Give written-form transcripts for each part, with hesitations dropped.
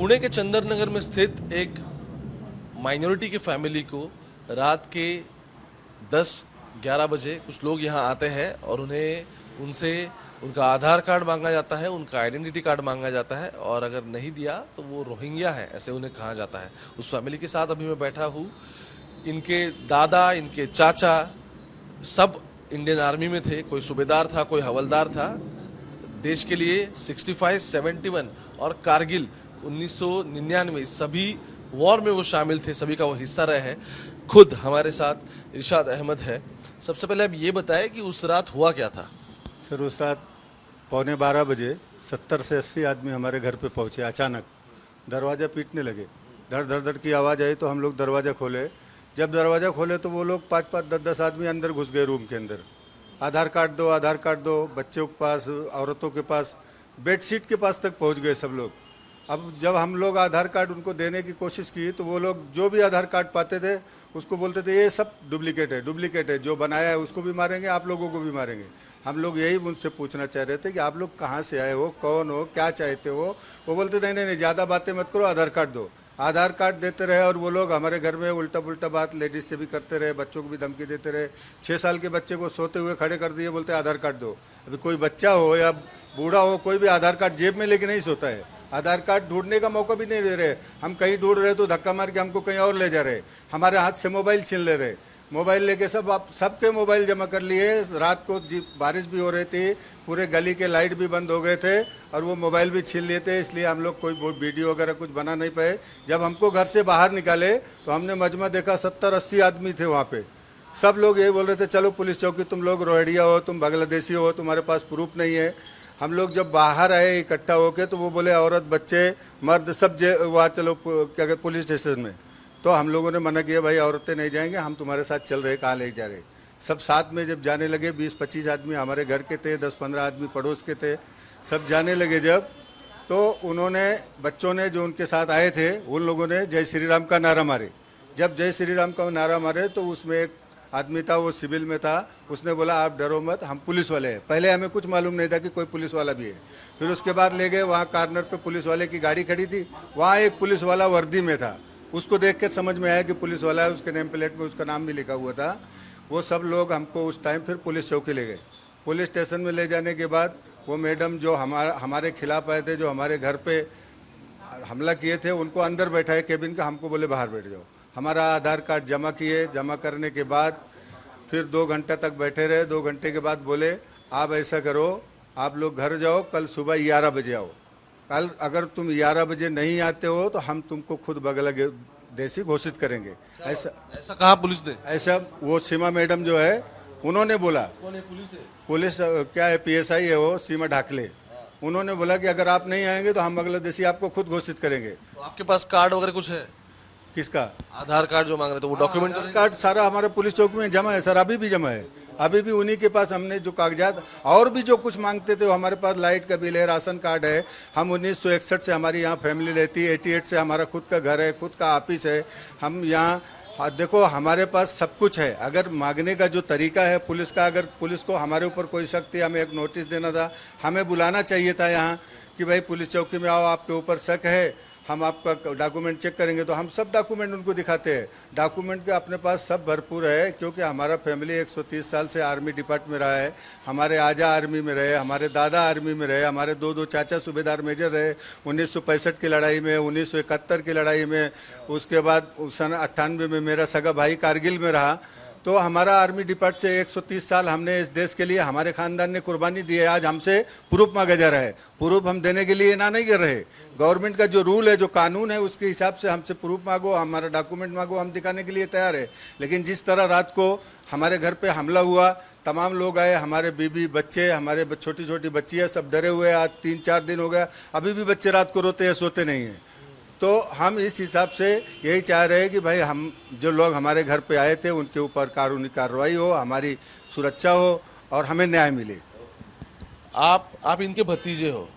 पुणे के चंदर नगर में स्थित एक माइनॉरिटी की फैमिली को रात के 10-11 बजे कुछ लोग यहाँ आते हैं और उनसे उनका आधार कार्ड मांगा जाता है, उनका आइडेंटिटी कार्ड मांगा जाता है और अगर नहीं दिया तो वो रोहिंग्या है, ऐसे उन्हें कहा जाता है। उस फैमिली के साथ अभी मैं बैठा हूँ। इनके दादा, इनके चाचा सब इंडियन आर्मी में थे, कोई सूबेदार था, कोई हवलदार था। देश के लिए 65, 71 और कारगिल 1999 सभी वॉर में वो शामिल थे, सभी का वो हिस्सा रहे हैं। खुद हमारे साथ इरशाद अहमद है। सबसे पहले आप ये बताएं कि उस रात हुआ क्या था। सर, उस रात 11:15 बजे 70 से 80 आदमी हमारे घर पे पहुंचे। अचानक दरवाज़ा पीटने लगे, धड़ धड़ धड़ की आवाज़ आई तो हम लोग दरवाज़ा खोले। जब दरवाज़ा खोले तो वो लोग 5-5, 10-10 आदमी अंदर घुस गए रूम के अंदर। आधार कार्ड दो, आधार कार्ड दो, बच्चों के पास, औरतों के पास, बेडशीट के पास तक पहुंच गए सब लोग। अब जब हम लोग आधार कार्ड उनको देने की कोशिश की तो वो लोग जो भी आधार कार्ड पाते थे उसको बोलते थे ये सब डुप्लीकेट है, डुप्लीकेट है, जो बनाया है उसको भी मारेंगे, आप लोगों को भी मारेंगे। हम लोग यही उनसे पूछना चाह रहे थे कि आप लोग कहाँ से आए हो, कौन हो, क्या चाहते हो। वो बोलते नहीं नहीं नहीं, ज़्यादा बातें मत करो, आधार कार्ड दो। आधार कार्ड देते रहे और वो लोग हमारे घर में उल्टा पुल्टा बात लेडीज से भी करते रहे, बच्चों को भी धमकी देते रहे। 6 साल के बच्चे को सोते हुए खड़े कर दिए, बोलते आधार कार्ड दो। अभी कोई बच्चा हो या बूढ़ा हो, कोई भी आधार कार्ड जेब में लेके नहीं सोता है। आधार कार्ड ढूंढने का मौका भी नहीं दे रहे। हम कहीं ढूंढ रहे तो धक्का मार के हमको कहीं और ले जा रहे। हमारे हाथ से मोबाइल छीन ले रहे। मोबाइल लेके सबके मोबाइल जमा कर लिए। रात को बारिश भी हो रही थी, पूरे गली के लाइट भी बंद हो गए थे और वो मोबाइल भी छीन लिए थे। इसलिए हम लोग कोई वीडियो वगैरह कुछ बना नहीं पाए। जब हमको घर से बाहर निकाले तो हमने मजमा देखा, 70-80 आदमी थे वहाँ पे। सब लोग यही बोल रहे थे चलो पुलिस चौकी, तुम लोग रोहिंग्या हो, तुम बांग्लादेशी हो, तुम्हारे पास प्रूफ नहीं है। हम लोग जब बाहर आए इकट्ठा होके तो वो बोले औरत, बच्चे, मर्द सब वहाँ चलो क्या कहते पुलिस स्टेशन में। तो हम लोगों ने मना किया, भाई औरतें नहीं जाएंगे, हम तुम्हारे साथ चल रहे, कहाँ ले जा रहे। सब साथ में जब जाने लगे, 20-25 आदमी हमारे घर के थे, 10-15 आदमी पड़ोस के थे, सब जाने लगे जब, तो उन्होंने, बच्चों ने जो उनके साथ आए थे उन लोगों ने जय श्री राम का नारा मारे। जब जय श्री राम का नारा मारे तो उसमें एक आदमी था, वो सिविल में था, उसने बोला आप डरो मत, हम पुलिस वाले हैं। पहले हमें कुछ मालूम नहीं था कि कोई पुलिस वाला भी है। फिर उसके बाद ले गए, वहाँ कार्नर पे पुलिस वाले की गाड़ी खड़ी थी, वहाँ एक पुलिस वाला वर्दी में था। उसको देख के समझ में आया कि पुलिस वाला है, उसके नेम प्लेट में उसका नाम भी लिखा हुआ था। वो सब लोग हमको उस टाइम फिर पुलिस चौकी ले गए। पुलिस स्टेशन में ले जाने के बाद वो मैडम जो हमारे खिलाफ आए थे, जो हमारे घर पे हमला किए थे, उनको अंदर बैठाए केबिन का, हमको बोले बाहर बैठ जाओ। हमारा आधार कार्ड जमा किए, जमा करने के बाद फिर 2 घंटे तक बैठे रहे। 2 घंटे के बाद बोले आप ऐसा करो, आप लोग घर जाओ, कल सुबह 11 बजे आओ। कल अगर तुम 11 बजे नहीं आते हो तो हम तुमको खुद बांग्लादेशी घोषित करेंगे। ऐसा कहा पुलिस ने? ऐसा वो सीमा मैडम जो है उन्होंने बोला। कौन है पुलिस? पुलिस क्या है, PSI है वो, सीमा ढाकले। उन्होंने बोला कि अगर आप नहीं आएंगे तो हम बांग्लादेशी आपको खुद घोषित करेंगे। तो आपके पास कार्ड वगैरह कुछ है? किसका? आधार कार्ड जो मांग रहे थे वो डॉक्यूमेंट? आधार कार्ड सारा हमारे पुलिस चौकी में जमा है सर, अभी भी जमा है। अभी भी उन्हीं के पास हमने जो कागजात और भी जो कुछ मांगते थे वो हमारे पास, लाइट का बिल है, राशन कार्ड है। हम 1961 से हमारी यहाँ फैमिली रहती है, 88 से हमारा खुद का घर है, खुद का ऑफिस है। हम यहाँ देखो हमारे पास सब कुछ है। अगर मांगने का जो तरीका है पुलिस का, अगर पुलिस को हमारे ऊपर कोई शक थी, हमें एक नोटिस देना था, हमें बुलाना चाहिए था यहाँ कि भाई पुलिस चौकी में आओ, आपके ऊपर शक है, हम आपका डॉक्यूमेंट चेक करेंगे। तो हम सब डॉक्यूमेंट उनको दिखाते हैं। डॉक्यूमेंट के अपने पास सब भरपूर है, क्योंकि हमारा फैमिली 130 साल से आर्मी डिपार्टमेंट में रहा है। हमारे आजा आर्मी में रहे, हमारे दादा आर्मी में रहे, हमारे 2 चाचा सूबेदार मेजर रहे 1965 की लड़ाई में, 1971 की लड़ाई में। उसके बाद सन 98 में मेरा सगा भाई कारगिल में रहा। तो हमारा आर्मी डिपार्ट से 130 साल हमने इस देश के लिए, हमारे खानदान ने कुर्बानी दी है। आज हमसे प्रूफ मांगा जा रहा है। प्रूफ हम देने के लिए ना नहीं कर रहे। गवर्नमेंट का जो रूल है, जो कानून है, उसके हिसाब से हमसे प्रूफ मांगो, हमारा डॉक्यूमेंट मांगो, हम दिखाने के लिए तैयार है। लेकिन जिस तरह रात को हमारे घर पे हमला हुआ, तमाम लोग आए, हमारे बीबी बच्चे, हमारे छोटी छोटी बच्चियाँ सब डरे हुए। आज 3-4 दिन हो गया, अभी भी बच्चे रात को रोते हैं, सोते नहीं हैं। तो हम इस हिसाब से यही चाह रहे हैं कि भाई हम जो लोग हमारे घर पे आए थे उनके ऊपर कानूनी कार्रवाई हो, हमारी सुरक्षा हो और हमें न्याय मिले। आप इनके भतीजे हो?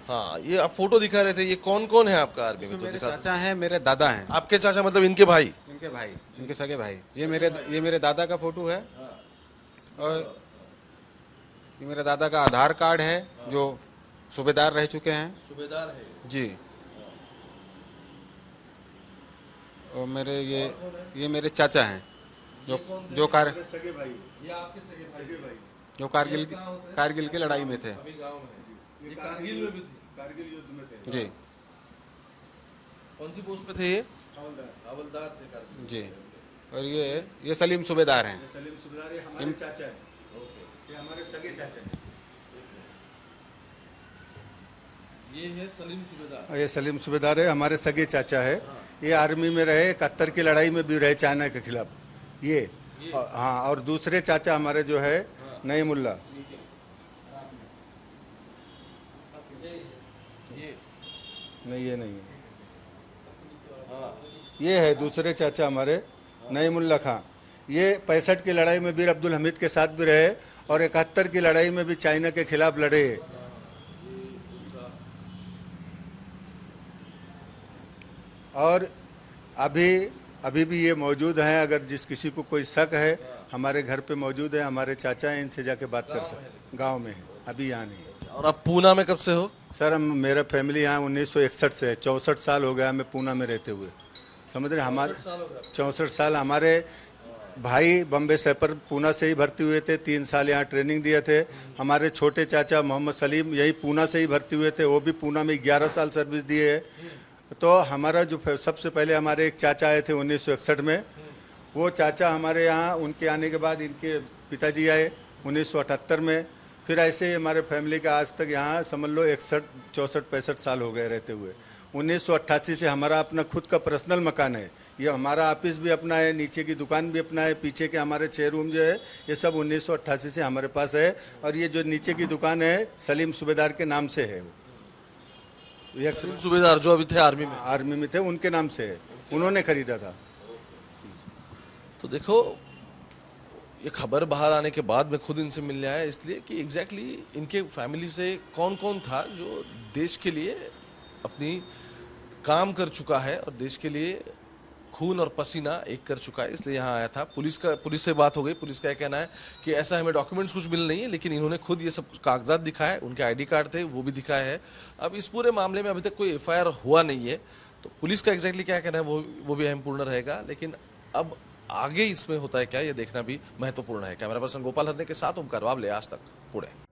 हाँ, ये आप फोटो दिखा रहे थे, ये कौन कौन है आपका आर्मी में? तो मेरे दिखा। चाचा हैं, मेरे दादा हैं। आपके चाचा मतलब इनके भाई? इनके भाई, इनके सगे भाई। ये मेरे दादा का फोटो है और ये मेरे दादा का आधार कार्ड है, जो सूबेदार रह चुके हैं। सूबेदार है जी। और मेरे ये मेरे चाचा हैं जो जो कार सगे भाई, ये आपके सगे भाई जो कारगिल की लड़ाई में थे। अभी गांव में है। ये कारगिल में भी थे। कारगिल युद्ध में थे। जी कौन सी पोस्ट पे थे ये? हवलदार। हवलदार थे कारगिल। जी। और ये सलीम सूबेदार हैं। सलीम सुबेदार ये हमारे चाचा है, ये हमारे सगे चाचा है। ये है सलीम सूबेदार। ये सलीम सुबेदार है, हमारे सगे चाचा है। ये आर्मी में रहे, 71 की लड़ाई में भी रहे चाइना के खिलाफ। ये हाँ, और दूसरे चाचा हमारे जो है नईमुल्ला, ये नहीं ये नहीं है, ये है दूसरे चाचा हमारे नईमुल्ला खां। ये 65 की लड़ाई में बीर अब्दुल हमीद के साथ भी रहे और 71 की लड़ाई में भी चाइना के खिलाफ लड़े। और अभी भी ये मौजूद हैं। अगर जिस किसी को कोई शक है, हमारे घर पे मौजूद है, हमारे चाचा हैं, इनसे जाके बात कर सकते। गांव में है, अभी यहाँ नहीं है। और आप पूना में कब से हो? सर हम मेरा फैमिली यहाँ 1961 से है, 64 साल हो गया हमें पूना में रहते हुए, समझ रहे। हमारे 64 साल। हमारे भाई बम्बे सैपर पूना से ही भर्ती हुए थे, 3 साल यहाँ ट्रेनिंग दिए थे। हमारे छोटे चाचा मोहम्मद सलीम यही पूना से ही भर्ती हुए थे, वो भी पूना में 11 साल सर्विस दिए है। तो हमारा जो सबसे पहले हमारे एक चाचा आए थे 1961 में, वो चाचा हमारे यहाँ, उनके आने के बाद इनके पिताजी आए 1978 में। फिर ऐसे ही हमारे फैमिली का आज तक यहाँ समझ लो 61, 64, 65 साल हो गए रहते हुए। 1988 से हमारा अपना खुद का पर्सनल मकान है, ये हमारा ऑफिस भी अपना है, नीचे की दुकान भी अपना है, पीछे के हमारे 6 रूम जो है ये सब 1988 से हमारे पास है। और ये जो नीचे की दुकान है सलीम सूबेदार के नाम से है। सलीम सूबेदार जो अभी थे आर्मी में थे, उनके नाम से है, उन्होंने खरीदा था। तो देखो, ये खबर बाहर आने के बाद मैं खुद इनसे मिलने आया, इसलिए कि एग्जैक्टली इनके फैमिली से कौन कौन था जो देश के लिए अपनी काम कर चुका है और देश के लिए खून और पसीना एक कर चुका है, इसलिए यहाँ आया था। पुलिस से बात हो गई। पुलिस का कहना है कि ऐसा हमें डॉक्यूमेंट्स कुछ मिल नहीं है, लेकिन इन्होंने खुद ये सब कागजात दिखाए, उनके आईडी कार्ड थे वो भी दिखाए हैं। अब इस पूरे मामले में अभी तक कोई एफआईआर हुआ नहीं है, तो पुलिस का एग्जैक्टली क्या कहना है वो भी अहमपूर्ण रहेगा। लेकिन अब आगे इसमें होता है क्या, ये देखना भी महत्वपूर्ण है। कैमरा पर्सन गोपाल हरने के साथ ओमकार बाबले, आज तक, पुणे।